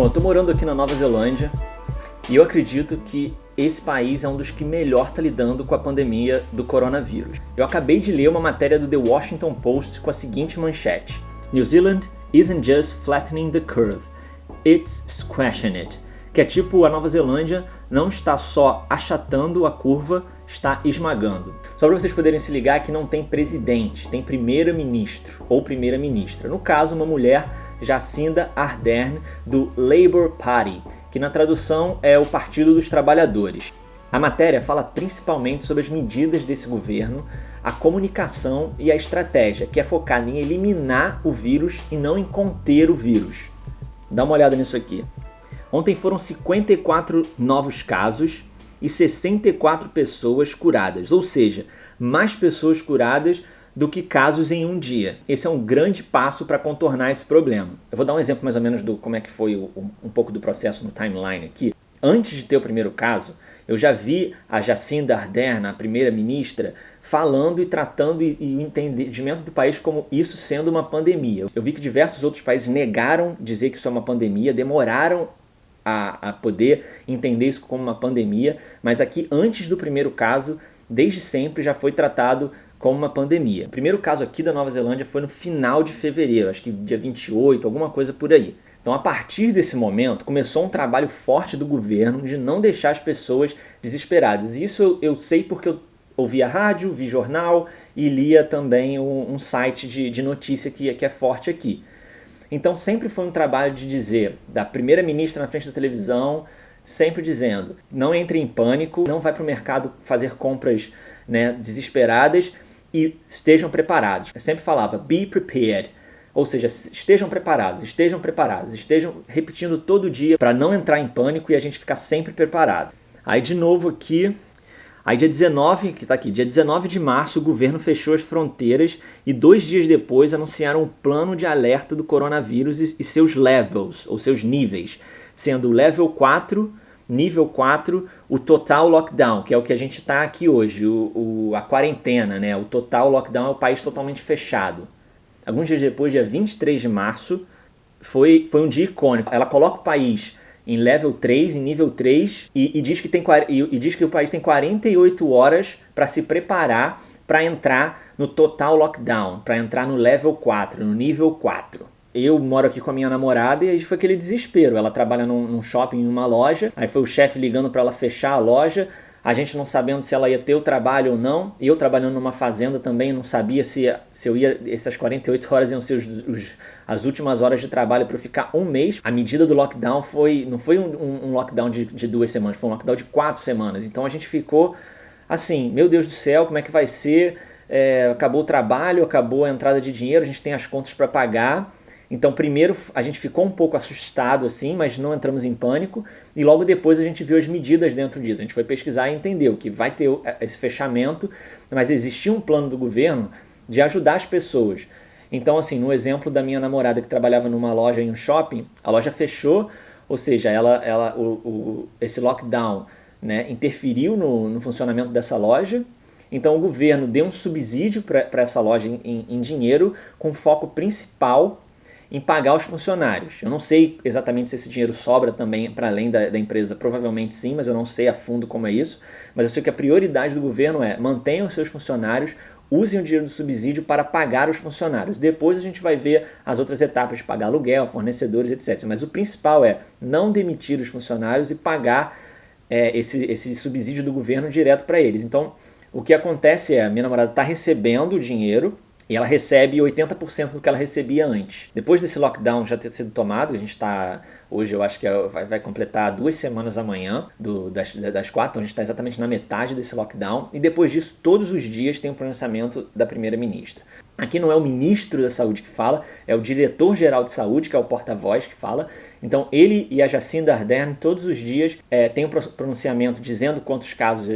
Bom, eu tô morando aqui na Nova Zelândia e eu acredito que esse país é um dos que melhor está lidando com a pandemia do coronavírus. Eu acabei de ler uma matéria do The Washington Post com a seguinte manchete: New Zealand isn't just flattening the curve, it's squashing it. Que é tipo, a Nova Zelândia não está só achatando a curva, está esmagando. Só para vocês poderem se ligar que não tem presidente, tem primeiro-ministro ou primeira-ministra. No caso, uma mulher, Jacinda Ardern, do Labour Party, que na tradução é o Partido dos Trabalhadores. A matéria fala principalmente sobre as medidas desse governo, a comunicação e a estratégia, que é focada em eliminar o vírus e não em conter o vírus. Dá uma olhada nisso aqui. Ontem foram 54 novos casos e 64 pessoas curadas, ou seja, mais pessoas curadas do que casos em um dia. Esse é um grande passo para contornar esse problema. Eu vou dar um exemplo mais ou menos do como é que foi um pouco do processo no timeline aqui. Antes de ter o primeiro caso, eu já vi a Jacinda Ardern, a primeira-ministra, falando e tratando e o entendimento do país como isso sendo uma pandemia. Eu vi que diversos outros países negaram dizer que isso é uma pandemia, demoraram a poder entender isso como uma pandemia, mas aqui, antes do primeiro caso, desde sempre já foi tratado como uma pandemia. O primeiro caso aqui da Nova Zelândia foi no final de fevereiro, acho que dia 28, alguma coisa por aí. Então, a partir desse momento, começou um trabalho forte do governo de não deixar as pessoas desesperadas. Isso eu sei porque eu ouvia rádio, vi jornal e lia também um site de notícia que é forte aqui. Então sempre foi um trabalho de dizer, da primeira-ministra na frente da televisão, sempre dizendo, não entre em pânico, não vai para o mercado fazer compras, desesperadas e estejam preparados. Eu sempre falava, be prepared, ou seja, estejam preparados, estejam repetindo todo dia para não entrar em pânico e a gente ficar sempre preparado. Aí de novo aqui... Aí dia 19, que tá aqui, dia 19 de março o governo fechou as fronteiras e 2 dias depois anunciaram o plano de alerta do coronavírus e seus levels, ou seus níveis, sendo o level 4, nível 4, o total lockdown, que é o que a gente está aqui hoje, a quarentena, né? O total lockdown é o país totalmente fechado. Alguns dias depois, dia 23 de março, foi um dia icônico. Ela coloca o país em level 3, em nível 3, e diz que o país tem 48 horas para se preparar para entrar no total lockdown, para entrar no level 4, no nível 4. Eu moro aqui com a minha namorada e aí foi aquele desespero. Ela trabalha num shopping, em uma loja, aí foi o chefe ligando para ela fechar a loja, a gente não sabendo se ela ia ter o trabalho ou não, e eu trabalhando numa fazenda também, não sabia se eu ia, essas 48 horas iam ser as últimas horas de trabalho para eu ficar um mês. A medida do lockdown não foi um lockdown de 2 semanas, foi um lockdown de 4 semanas. Então a gente ficou assim, meu Deus do céu, como é que vai ser? Acabou o trabalho, acabou a entrada de dinheiro, a gente tem as contas para pagar. Então, primeiro a gente ficou um pouco assustado, assim, mas não entramos em pânico. E logo depois a gente viu as medidas dentro disso. A gente foi pesquisar e entendeu que vai ter esse fechamento, mas existia um plano do governo de ajudar as pessoas. Então, assim, no exemplo da minha namorada que trabalhava numa loja em um shopping, a loja fechou, ou seja, esse lockdown, interferiu no funcionamento dessa loja. Então, o governo deu um subsídio para essa loja em dinheiro, com foco principal em pagar os funcionários. Eu não sei exatamente se esse dinheiro sobra também para além da empresa, provavelmente sim, mas eu não sei a fundo como é isso. Mas eu sei que a prioridade do governo é mantenham os seus funcionários, usem o dinheiro do subsídio para pagar os funcionários. Depois a gente vai ver as outras etapas de pagar aluguel, fornecedores, etc. Mas o principal é não demitir os funcionários e pagar esse subsídio do governo direto para eles. Então, o que acontece é, a minha namorada está recebendo o dinheiro, e ela recebe 80% do que ela recebia antes. Depois desse lockdown já ter sido tomado, a gente está, hoje eu acho que vai completar 2 semanas amanhã das 4, então a gente está exatamente na metade desse lockdown. E depois disso, todos os dias tem um pronunciamento da primeira-ministra. Aqui não é o ministro da saúde que fala, é o diretor-geral de saúde, que é o porta-voz que fala. Então ele e a Jacinda Ardern todos os dias têm um pronunciamento dizendo quantos casos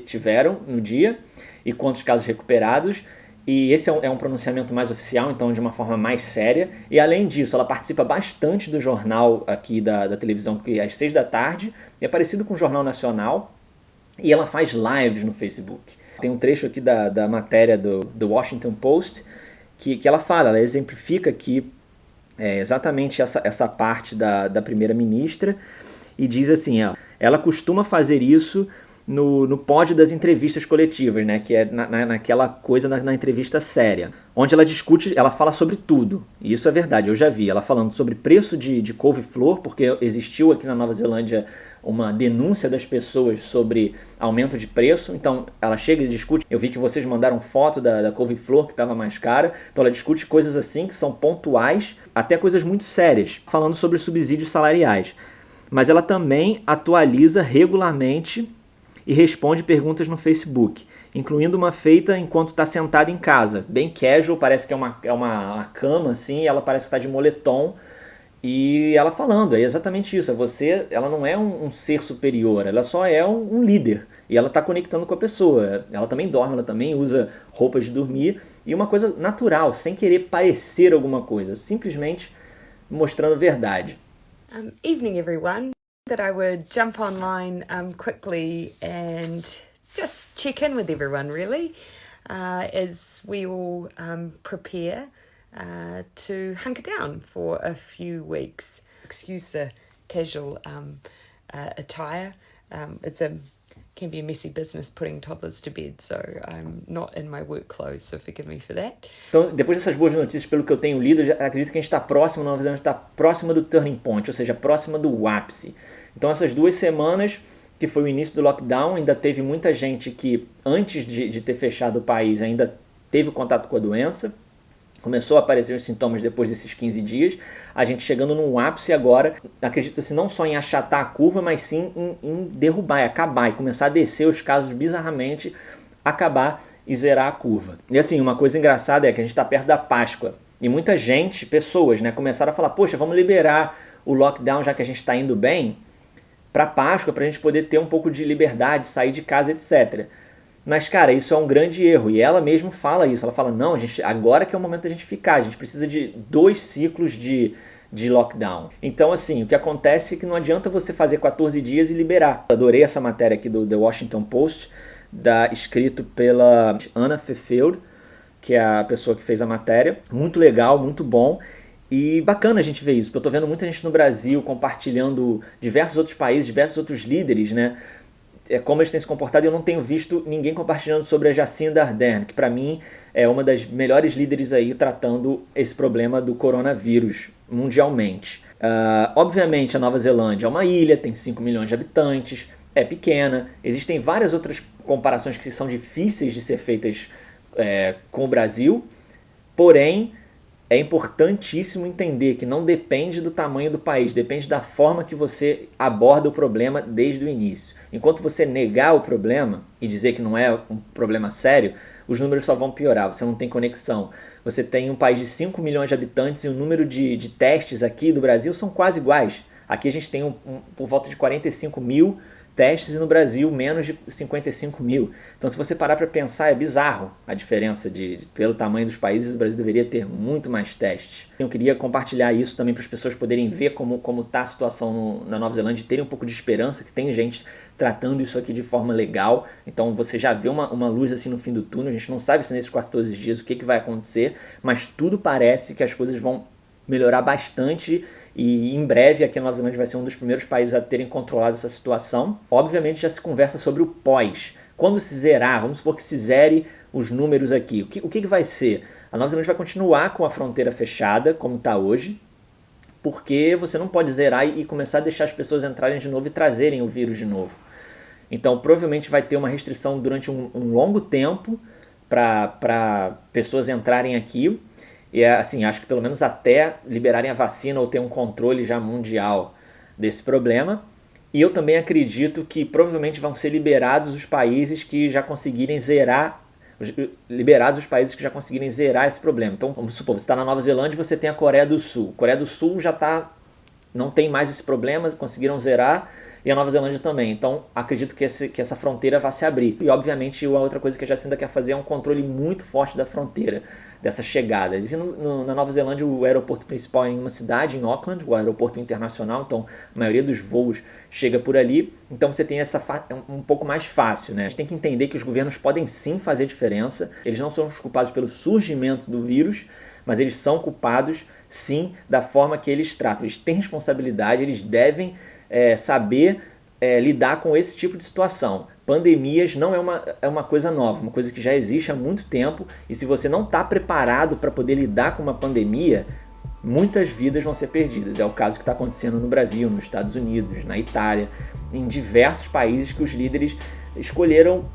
tiveram no dia e quantos casos recuperados. E esse é um pronunciamento mais oficial, então de uma forma mais séria. E além disso, ela participa bastante do jornal aqui da televisão, que é às 6 da tarde. É parecido com o Jornal Nacional. E ela faz lives no Facebook. Tem um trecho aqui da matéria do Washington Post que ela fala, ela exemplifica que É exatamente essa parte da primeira-ministra, e diz assim, ó, ela costuma fazer isso no pódio das entrevistas coletivas, né, que é naquela coisa na entrevista séria, onde ela discute, ela fala sobre tudo, e isso é verdade, eu já vi, ela falando sobre preço de couve-flor, porque existiu aqui na Nova Zelândia uma denúncia das pessoas sobre aumento de preço, então ela chega e discute, eu vi que vocês mandaram foto da couve-flor que estava mais cara, então ela discute coisas assim que são pontuais, até coisas muito sérias, falando sobre subsídios salariais. Mas ela também atualiza regularmente e responde perguntas no Facebook, incluindo uma feita enquanto está sentada em casa, bem casual, parece que é uma cama assim, ela parece que está de moletom, e ela falando, é exatamente isso, ela não é um ser superior, ela só é um líder, e ela está conectando com a pessoa, ela também dorme, ela também usa roupas de dormir, e uma coisa natural, sem querer parecer alguma coisa, simplesmente mostrando verdade. Evening, everyone. That I would jump online quickly and just check in with everyone, really, as we all prepare to hunker down for a few weeks. Excuse the casual attire. Can be a messy business putting toddlers to bed, so I'm not in my work clothes, so forgive me for that. Então, depois dessas boas notícias, pelo que eu tenho lido, eu acredito que a gente está próximo, Nova Zelândia está próxima do turning point, ou seja, próxima do ápice. Então, essas 2 semanas, que foi o início do lockdown, ainda teve muita gente que, antes de ter fechado o país, ainda teve contato com a doença. Começou a aparecer os sintomas depois desses 15 dias, a gente chegando num ápice agora, acredita-se não só em achatar a curva, mas sim em derrubar, acabar e começar a descer os casos bizarramente, acabar e zerar a curva. E assim, uma coisa engraçada é que a gente está perto da Páscoa e muita gente, pessoas, né, começaram a falar, poxa, vamos liberar o lockdown já que a gente está indo bem, para Páscoa, para a gente poder ter um pouco de liberdade, sair de casa, etc. Mas, cara, isso é um grande erro. E ela mesma fala isso. Ela fala, não, agora que é o momento da gente ficar. A gente precisa de 2 ciclos de lockdown. Então, assim, o que acontece é que não adianta você fazer 14 dias e liberar. Adorei essa matéria aqui do The Washington Post, escrito pela Anna Fefeld, que é a pessoa que fez a matéria. Muito legal, muito bom. E bacana a gente ver isso, porque eu tô vendo muita gente no Brasil compartilhando diversos outros países, diversos outros líderes, né? Como eles têm se comportado, eu não tenho visto ninguém compartilhando sobre a Jacinda Ardern, que para mim é uma das melhores líderes aí tratando esse problema do coronavírus mundialmente. Obviamente a Nova Zelândia é uma ilha, tem 5 milhões de habitantes, é pequena, existem várias outras comparações que são difíceis de ser feitas com o Brasil, porém é importantíssimo entender que não depende do tamanho do país, depende da forma que você aborda o problema desde o início. Enquanto você negar o problema e dizer que não é um problema sério, os números só vão piorar, você não tem conexão. Você tem um país de 5 milhões de habitantes e o número de testes aqui do Brasil são quase iguais. Aqui a gente tem por volta de 45 mil testes e no Brasil menos de 55 mil. Então, se você parar para pensar, é bizarro a diferença pelo tamanho dos países. O Brasil deveria ter muito mais testes. Eu queria compartilhar isso também para as pessoas poderem ver como está a situação na Nova Zelândia e terem um pouco de esperança, que tem gente tratando isso aqui de forma legal. Então, você já vê uma luz assim no fim do túnel. A gente não sabe se nesses 14 dias o que vai acontecer, mas tudo parece que as coisas vão melhorar bastante e em breve aqui a Nova Zelândia vai ser um dos primeiros países a terem controlado essa situação. Obviamente já se conversa sobre o pós. Quando se zerar, vamos supor que se zere os números aqui, o que vai ser? A Nova Zelândia vai continuar com a fronteira fechada, como está hoje, porque você não pode zerar e começar a deixar as pessoas entrarem de novo e trazerem o vírus de novo. Então provavelmente vai ter uma restrição durante um longo tempo para pessoas entrarem aqui. E assim, acho que pelo menos até liberarem a vacina ou ter um controle já mundial desse problema. E eu também acredito que provavelmente vão ser liberados os países que já conseguirem zerar esse problema. Então, vamos supor, você está na Nova Zelândia e você tem a Coreia do Sul. A Coreia do Sul não tem mais esse problema, conseguiram zerar. e a Nova Zelândia também. Então, acredito que essa fronteira vai se abrir. E, obviamente, a outra coisa que a Jacinda quer fazer é um controle muito forte da fronteira, dessa chegada. E na Nova Zelândia, o aeroporto principal é em uma cidade, em Auckland, o aeroporto internacional, então a maioria dos voos chega por ali. Então, você tem um pouco mais fácil, né? A gente tem que entender que os governos podem sim fazer diferença. Eles não são os culpados pelo surgimento do vírus, mas eles são culpados, sim, da forma que eles tratam. Eles têm responsabilidade, eles devem saber lidar com esse tipo de situação. Pandemias não é uma coisa nova, uma coisa que já existe há muito tempo, e se você não está preparado para poder lidar com uma pandemia, muitas vidas vão ser perdidas. É o caso que está acontecendo no Brasil, nos Estados Unidos, na Itália, em diversos países que os líderes escolheram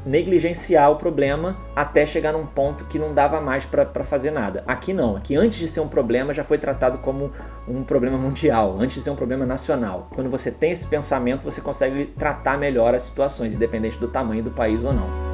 negligenciar o problema até chegar num ponto que não dava mais para fazer nada. Aqui não. Aqui, antes de ser um problema, já foi tratado como um problema mundial, antes de ser um problema nacional. Quando você tem esse pensamento, você consegue tratar melhor as situações, independente do tamanho do país ou não.